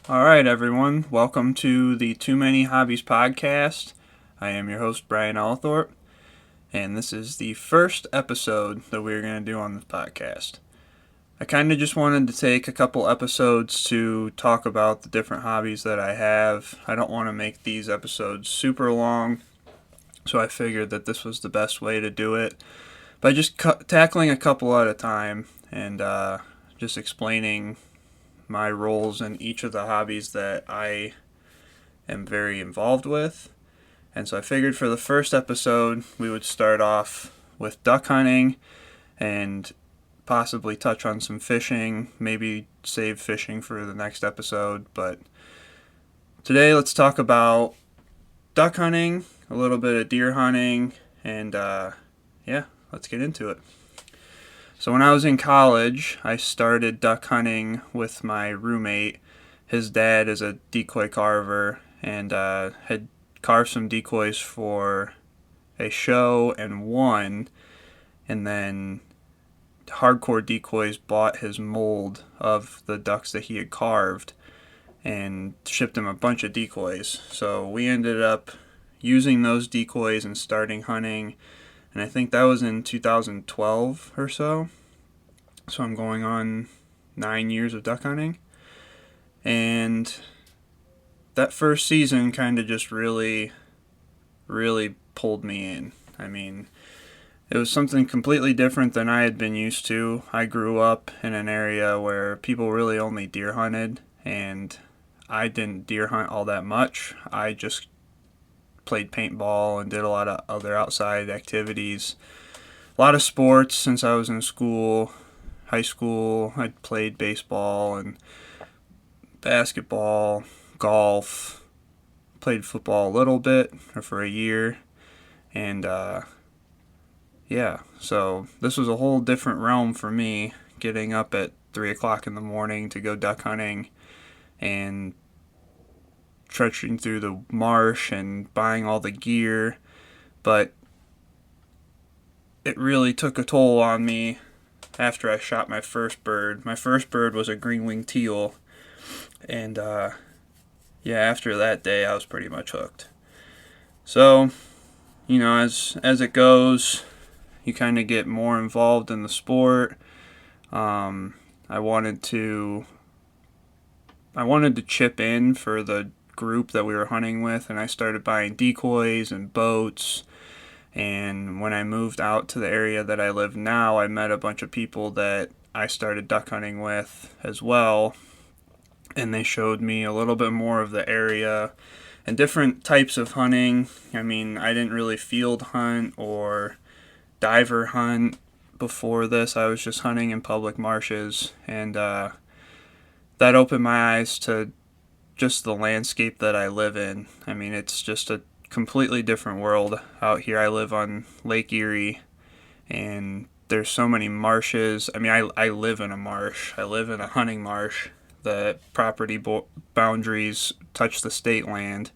All right, everyone. Welcome to the Too Many Hobbies podcast. I am your host, Brian Althorpe, and this is the first episode that we're going to do on this podcast. I kind of just wanted to take a couple episodes to talk about the different hobbies that I have. I don't want to make these episodes super long, so I figured that this was the best way to do it by just tackling a couple at a time and just explaining my roles in each of the hobbies that I am very involved with. And so I figured for the first episode we would start off with duck hunting and possibly touch on some fishing, maybe save fishing for the next episode. But today let's talk about duck hunting, a little bit of deer hunting, and let's get into it. So when I was in college, I started duck hunting with my roommate. His dad is a decoy carver and had carved some decoys for a show and won. And then Hardcore Decoys bought his mold of the ducks that he had carved and shipped him a bunch of decoys. So we ended up using those decoys and starting hunting. And I think that was in 2012 or so. So I'm going on 9 years of duck hunting. And that first season kind of just really pulled me in. I mean, it was something completely different than I had been used to. I grew up in an area where people really only deer hunted, and I didn't deer hunt all that much. I just played paintball and did a lot of other outside activities. A lot of sports since I was in school. High school, I played baseball and basketball, golf, played football a little bit or for a year. And so this was a whole different realm for me, getting up at 3 o'clock in the morning to go duck hunting and trudging through the marsh and buying all the gear. But it really took a toll on me after I shot my first bird. My first bird was a green-winged teal, and after that day I was pretty much hooked. So, as it goes, you kind of get more involved in the sport. I wanted to chip in for the group that we were hunting with, and I started buying decoys and boats. And when I moved out to the area that I live now, I met a bunch of people that I started duck hunting with as well. And they showed me a little bit more of the area and different types of hunting. I mean, I didn't really field hunt or diver hunt before this. I was just hunting in public marshes. And that opened my eyes to just the landscape that I live in. I mean, it's just a completely different world out here. I live on Lake Erie, and there's so many marshes. I mean, I live in a marsh. I live in a hunting marsh. The property boundaries touch the state land,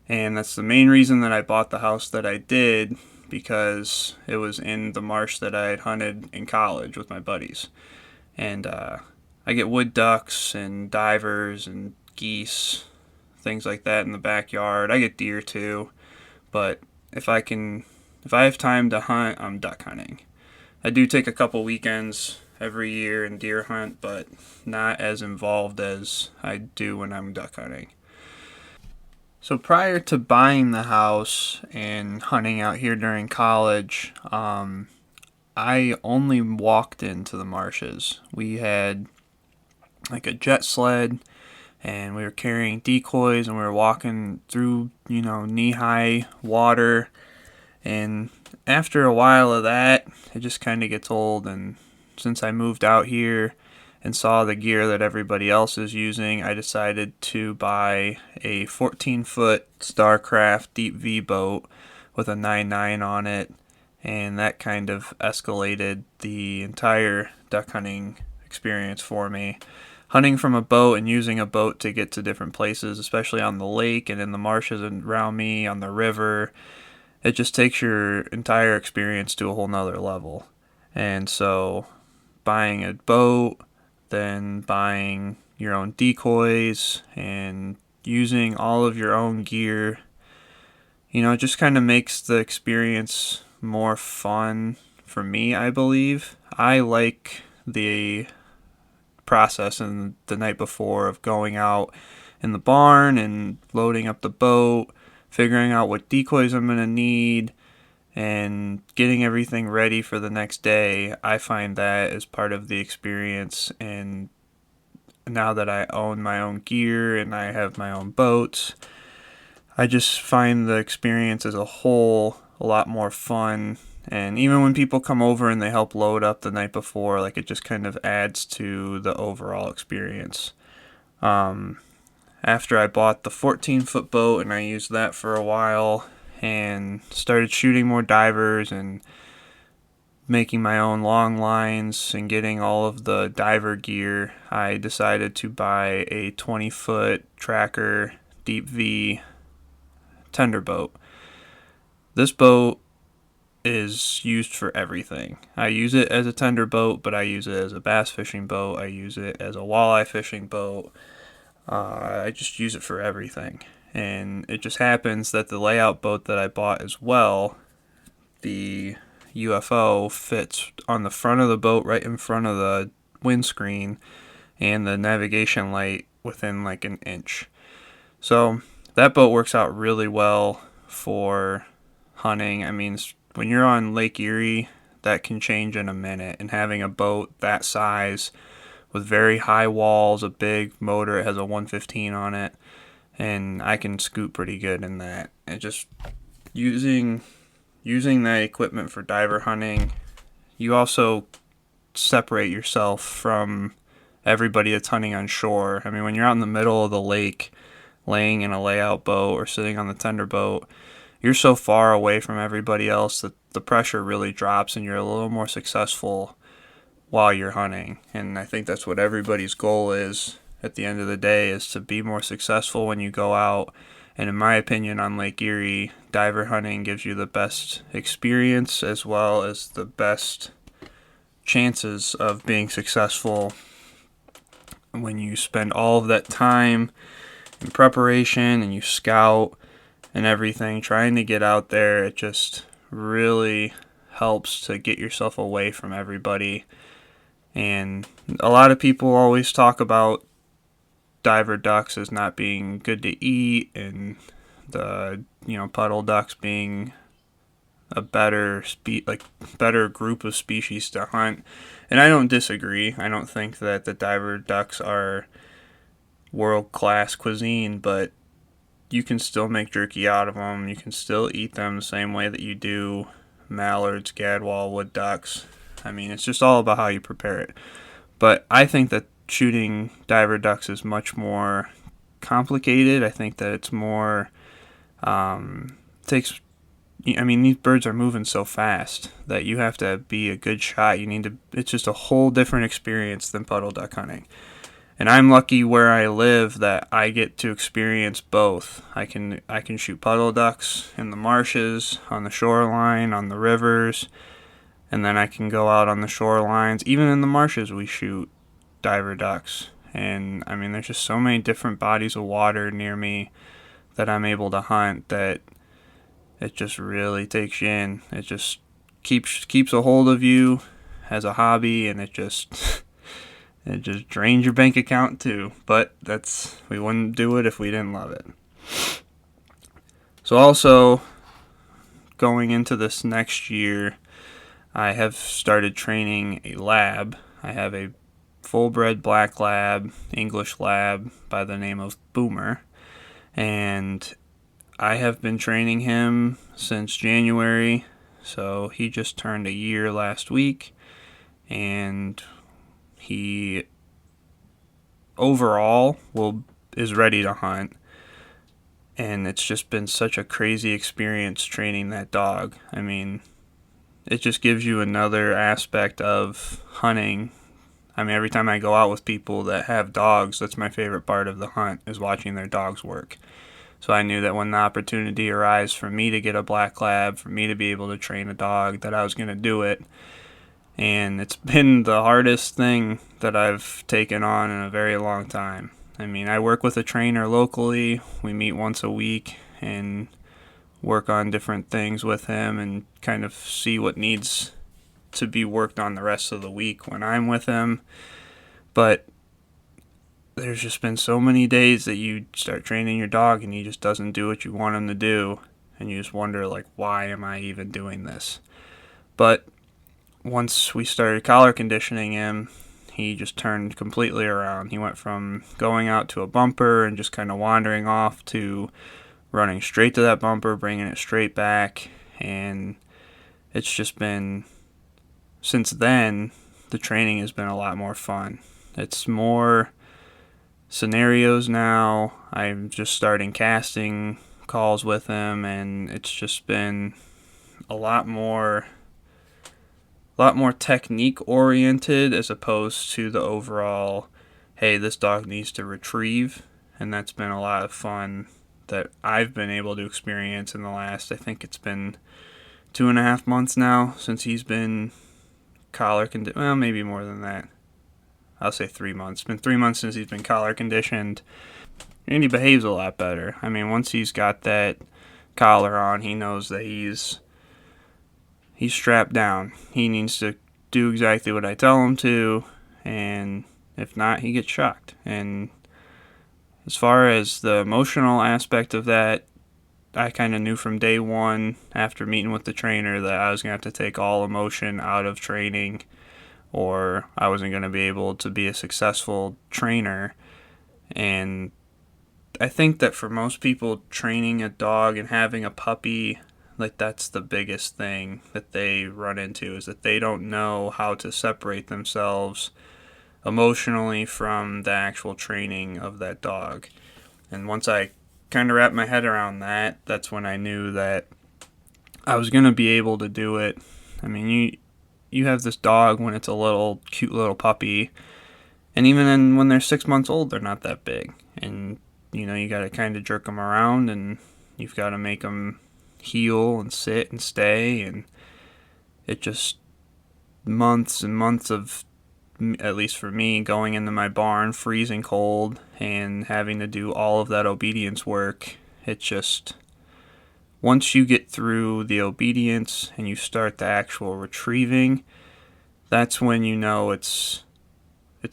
and that's the main reason that I bought the house that I did, because it was in the marsh that I had hunted in college with my buddies. And I get wood ducks and divers and geese, things like that in the backyard. I get deer too, but if I have time to hunt, I'm duck hunting. I do take a couple weekends every year and deer hunt, but not as involved as I do when I'm duck hunting. So prior to buying the house and hunting out here during college, I only walked into the marshes. We had like a jet sled, and we were carrying decoys, and we were walking through, knee-high water. And after a while of that, it just kind of gets old. And since I moved out here and saw the gear that everybody else is using, I decided to buy a 14-foot Starcraft Deep V boat with a 9.9 on it. And that kind of escalated the entire duck hunting experience for me. Hunting from a boat and using a boat to get to different places, especially on the lake and in the marshes around me, on the river, it just takes your entire experience to a whole nother level. And so buying a boat, then buying your own decoys and using all of your own gear, it just kind of makes the experience more fun for me, I believe. I like the process and the night before of going out in the barn and loading up the boat, figuring out what decoys I'm going to need, and getting everything ready for the next day. I find that as part of the experience, and now that I own my own gear and I have my own boats, I just find the experience as a whole a lot more fun. And even when people come over and they help load up the night before, like, it just kind of adds to the overall experience. After I bought the 14-foot boat and I used that for a while and started shooting more divers and making my own long lines and getting all of the diver gear, I decided to buy a 20-foot tracker deep V tender boat. This boat is used for everything. I use it as a tender boat, but I use it as a bass fishing boat. I use it as a walleye fishing boat. I just use it for everything. And it just happens that the layout boat that I bought as well, the UFO, fits on the front of the boat, right in front of the windscreen, and the navigation light within like an inch. So that boat works out really well for hunting. I mean, when you're on Lake Erie, that can change in a minute, and having a boat that size with very high walls, a big motor, it has a 115 on it, and I can scoot pretty good in that. And just using that equipment for diver hunting, you also separate yourself from everybody that's hunting on shore. I mean, when you're out in the middle of the lake, laying in a layout boat or sitting on the tender boat, you're so far away from everybody else that the pressure really drops and you're a little more successful while you're hunting. And I think that's what everybody's goal is at the end of the day, is to be more successful when you go out. And in my opinion, on Lake Erie, diver hunting gives you the best experience as well as the best chances of being successful when you spend all of that time in preparation and you scout and everything, trying to get out there. It just really helps to get yourself away from everybody. And a lot of people always talk about diver ducks as not being good to eat, and the puddle ducks being a better group of species to hunt. And I don't disagree. I don't think that the diver ducks are world-class cuisine, but you can still make jerky out of them. You can still eat them the same way that you do mallards, gadwall, wood ducks. I mean, it's just all about how you prepare it. But I think that shooting diver ducks is much more complicated. I think that it's more these birds are moving so fast that you have to be a good shot. It's just a whole different experience than puddle duck hunting. And I'm lucky where I live that I get to experience both. I can shoot puddle ducks in the marshes, on the shoreline, on the rivers, and then I can go out on the shorelines. Even in the marshes we shoot diver ducks. And I mean, there's just so many different bodies of water near me that I'm able to hunt that it just really takes you in. It just keeps a hold of you as a hobby, and it just drains your bank account too. But we wouldn't do it if we didn't love it. So also, going into this next year, I have started training a lab. I have a full-bred black lab, English lab by the name of Boomer, and I have been training him since January. So he just turned a year last week, and he overall is ready to hunt. And it's just been such a crazy experience training that dog. I mean, it just gives you another aspect of hunting. I mean, every time I go out with people that have dogs, that's my favorite part of the hunt, is watching their dogs work. So I knew that when the opportunity arose for me to get a black lab, for me to be able to train a dog, that I was going to do it. And it's been the hardest thing that I've taken on in a very long time. I mean, I work with a trainer locally. We meet once a week and work on different things with him and kind of see what needs to be worked on the rest of the week when I'm with him. But there's just been so many days that you start training your dog and he just doesn't do what you want him to do, and you just wonder, like, why am I even doing this? But once we started collar conditioning him, he just turned completely around. He went from going out to a bumper and just kind of wandering off to running straight to that bumper, bringing it straight back. And it's just been, since then, the training has been a lot more fun. It's more scenarios now. I'm just starting casting calls with him, and it's just been a lot more technique oriented as opposed to the overall, hey, this dog needs to retrieve. And that's been a lot of fun that I've been able to experience in the last, I think it's been 2.5 months now since he's been collar conditioned. Well, maybe more than that. I'll say 3 months. It's been 3 months since he's been collar conditioned, and he behaves a lot better. I mean, once he's got that collar on, he knows that he's strapped down. He needs to do exactly what I tell him to, and if not, he gets shocked. And as far as the emotional aspect of that, I kind of knew from day one after meeting with the trainer that I was going to have to take all emotion out of training, or I wasn't going to be able to be a successful trainer. And I think that for most people, training a dog and having a puppy, like, that's the biggest thing that they run into, is that they don't know how to separate themselves emotionally from the actual training of that dog. And once I kind of wrapped my head around that, that's when I knew that I was going to be able to do it. I mean, you have this dog when it's a little cute little puppy, and even then when they're 6 months old, they're not that big. And, you know, you got to kind of jerk them around, and you've got to make them heel and sit and stay, and it just months and months of, at least for me, going into my barn freezing cold and having to do all of that obedience work. It just, once you get through the obedience and you start the actual retrieving, that's when you know it's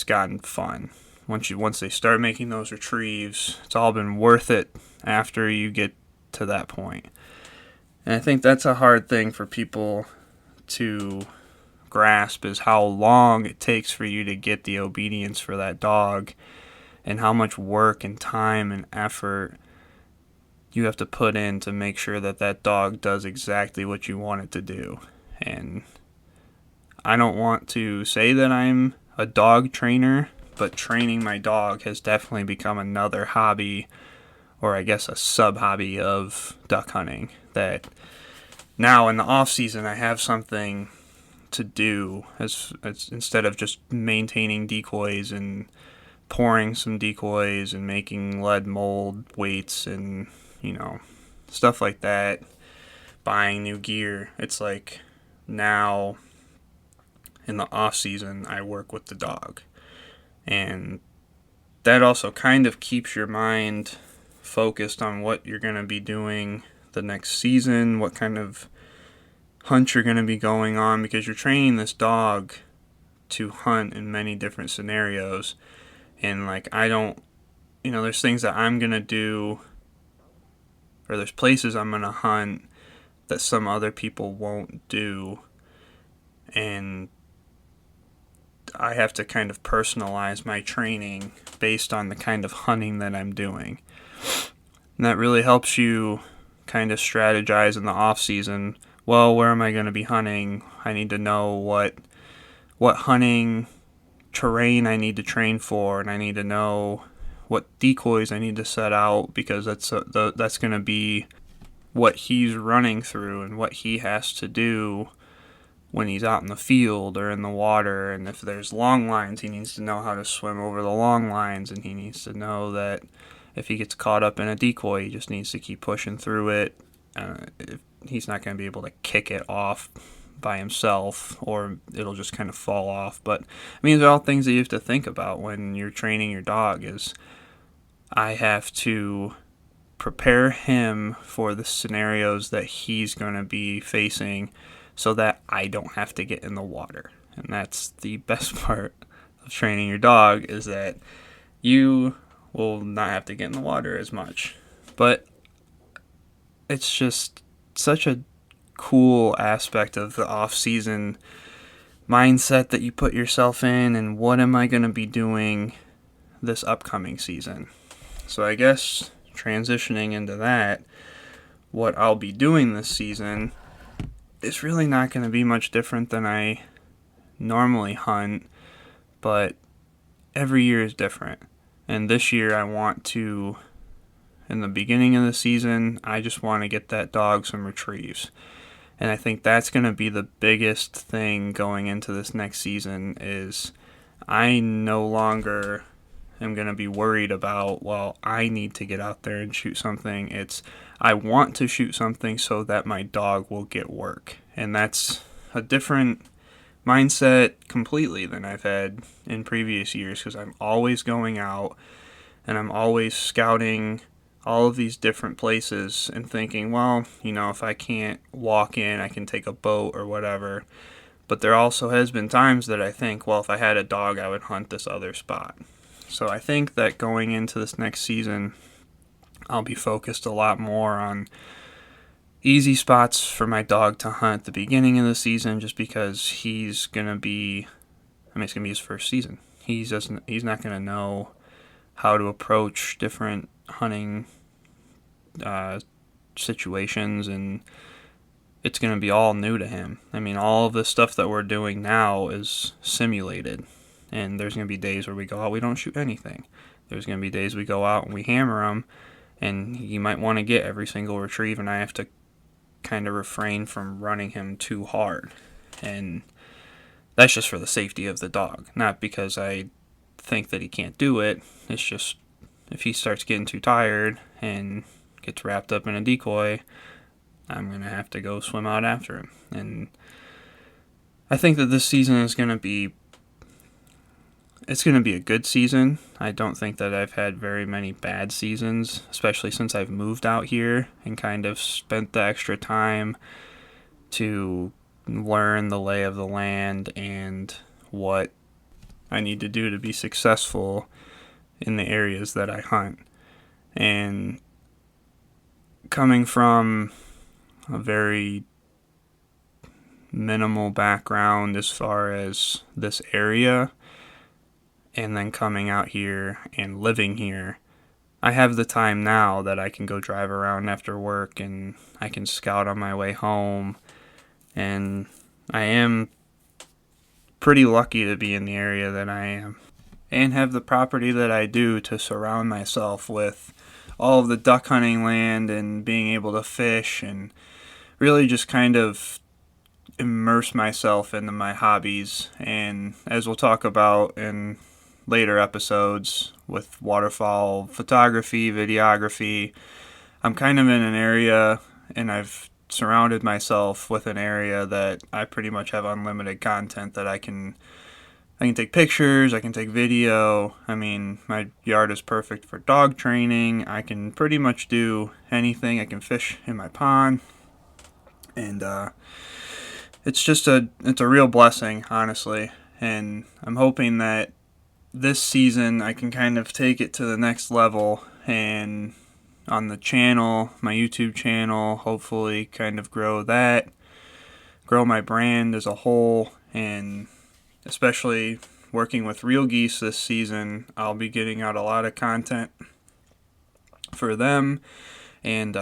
gotten fun. Once they start making those retrieves, it's all been worth it after you get to that point. And I think that's a hard thing for people to grasp, is how long it takes for you to get the obedience for that dog, and how much work and time and effort you have to put in to make sure that that dog does exactly what you want it to do. And I don't want to say that I'm a dog trainer, but training my dog has definitely become another hobby, or I guess a sub-hobby of duck hunting, that now in the off season I have something to do, as instead of just maintaining decoys and pouring some decoys and making lead mold weights and, you know, stuff like that, buying new gear. It's like now in the off season I work with the dog, and that also kind of keeps your mind focused on what you're going to be doing the next season, what kind of hunt you're going to be going on, because you're training this dog to hunt in many different scenarios. And like, I don't, you know, there's things that I'm going to do, or there's places I'm going to hunt that some other people won't do, and I have to kind of personalize my training based on the kind of hunting that I'm doing. And that really helps you kind of strategize in the off season. Well, where am I going to be hunting? I need to know what hunting terrain I need to train for, and I need to know what decoys I need to set out, because that's going to be what he's running through and what he has to do when he's out in the field or in the water. And if there's long lines, he needs to know how to swim over the long lines, and he needs to know that if he gets caught up in a decoy, he just needs to keep pushing through it. He's not going to be able to kick it off by himself, or it'll just kind of fall off. But I mean, these are all things that you have to think about when you're training your dog. Is I have to prepare him for the scenarios that he's going to be facing so that I don't have to get in the water. And that's the best part of training your dog, is that you will not have to get in the water as much. But it's just such a cool aspect of the off-season mindset that you put yourself in, and what am I going to be doing this upcoming season. So I guess transitioning into that, what I'll be doing this season is really not going to be much different than I normally hunt, but every year is different. And this year I want to, in the beginning of the season, I just want to get that dog some retrieves. And I think that's going to be the biggest thing going into this next season, is I no longer am going to be worried about, well, I need to get out there and shoot something. It's, I want to shoot something so that my dog will get work. And that's a different mindset completely than I've had in previous years, because I'm always going out and I'm always scouting all of these different places and thinking, well, you know, if I can't walk in, I can take a boat or whatever. But there also has been times that I think, well, if I had a dog, I would hunt this other spot. So I think that going into this next season, I'll be focused a lot more on easy spots for my dog to hunt at the beginning of the season, just because he's going to be, I mean, it's going to be his first season. He's not going to know how to approach different hunting situations, and it's going to be all new to him. I mean, all of the stuff that we're doing now is simulated, and there's going to be days where we go out, we don't shoot anything. There's going to be days we go out and we hammer him, and he might want to get every single retrieve, and I have to kind of refrain from running him too hard. And that's just for the safety of the dog, not because I think that he can't do it. It's just, if he starts getting too tired and gets wrapped up in a decoy, I'm going to have to go swim out after him. And I think that this season is going to be, it's going to be a good season. I don't think that I've had very many bad seasons, especially since I've moved out here and kind of spent the extra time to learn the lay of the land and what I need to do to be successful in the areas that I hunt. And coming from a very minimal background as far as this area, and then coming out here and living here, I have the time now that I can go drive around after work and I can scout on my way home. And I am pretty lucky to be in the area that I am and have the property that I do to surround myself with all of the duck hunting land and being able to fish and really just kind of immerse myself into my hobbies. And as we'll talk about in later episodes with waterfowl photography, videography, I'm kind of in an area, and I've surrounded myself with an area that I pretty much have unlimited content that I can take pictures, I can take video. I mean, my yard is perfect for dog training. I can pretty much do anything. I can fish in my pond. And it's a real blessing, honestly. And I'm hoping that this season I can kind of take it to the next level, and on the channel, my YouTube channel, hopefully kind of grow my brand as a whole. And especially working with Real Geese this season, I'll be getting out a lot of content for them, and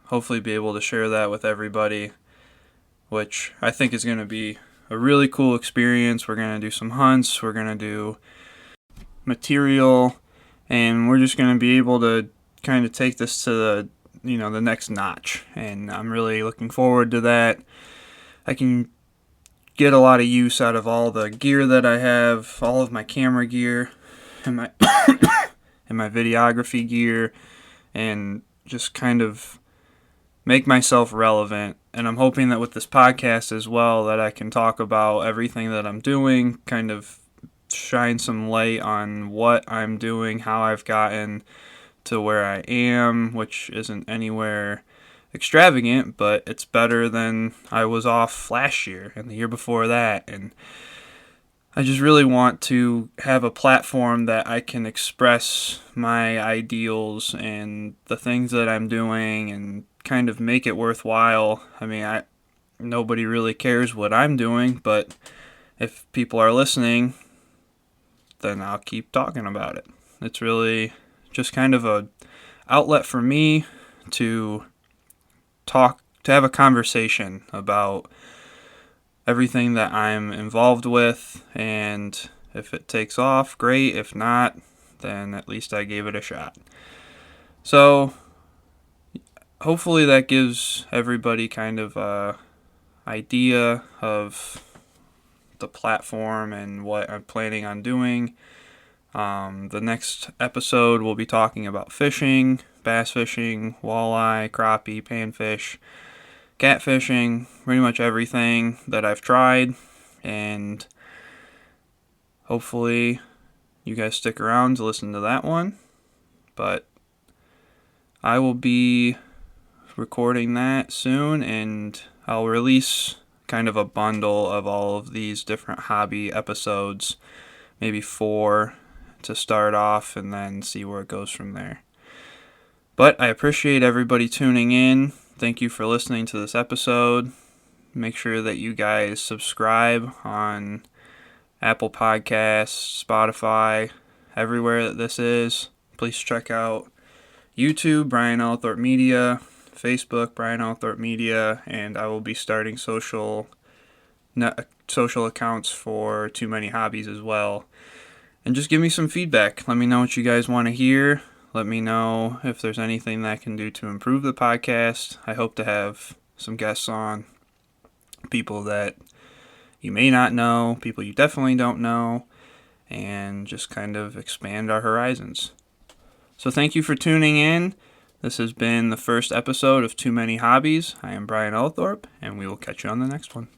hopefully be able to share that with everybody, which I think is going to be a really cool experience. We're going to do some hunts, we're going to do material, and we're just going to be able to kind of take this to the next notch. And I'm really looking forward to that. I can get a lot of use out of all the gear that I have, all of my camera gear and my and my videography gear, and just kind of make myself relevant And I'm hoping that with this podcast as well, that I can talk about everything that I'm doing, kind of shine some light on what I'm doing, how I've gotten to where I am, which isn't anywhere extravagant, but it's better than I was off last year and the year before that. And I just really want to have a platform that I can express my ideals and the things that I'm doing and kind of make it worthwhile. I mean, nobody really cares what I'm doing, but if people are listening, then I'll keep talking about it. It's really just kind of a outlet for me to have a conversation about everything that I'm involved with, and if it takes off, great. If not, then at least I gave it a shot. So hopefully that gives everybody kind of a idea of the platform and what I'm planning on doing. The next episode we'll be talking about fishing, bass fishing, walleye, crappie, panfish, catfishing, pretty much everything that I've tried, and hopefully you guys stick around to listen to that one. But I will be recording that soon, and I'll release kind of a bundle of all of these different hobby episodes, maybe 4 to start off, and then see where it goes from there. But I appreciate everybody tuning in. Thank you for listening to this episode. Make sure that you guys subscribe on Apple Podcasts, Spotify, everywhere that this is. Please check out YouTube, Brian Althorpe Media, Facebook, Brian Althorpe Media, and I will be starting social accounts for Too Many Hobbies as well. And just give me some feedback. Let me know what you guys want to hear. Let me know if there's anything that I can do to improve the podcast. I hope to have some guests on, people that you may not know, people you definitely don't know, and just kind of expand our horizons. So thank you for tuning in. This has been the first episode of Too Many Hobbies. I am Brian Althorpe, and we will catch you on the next one.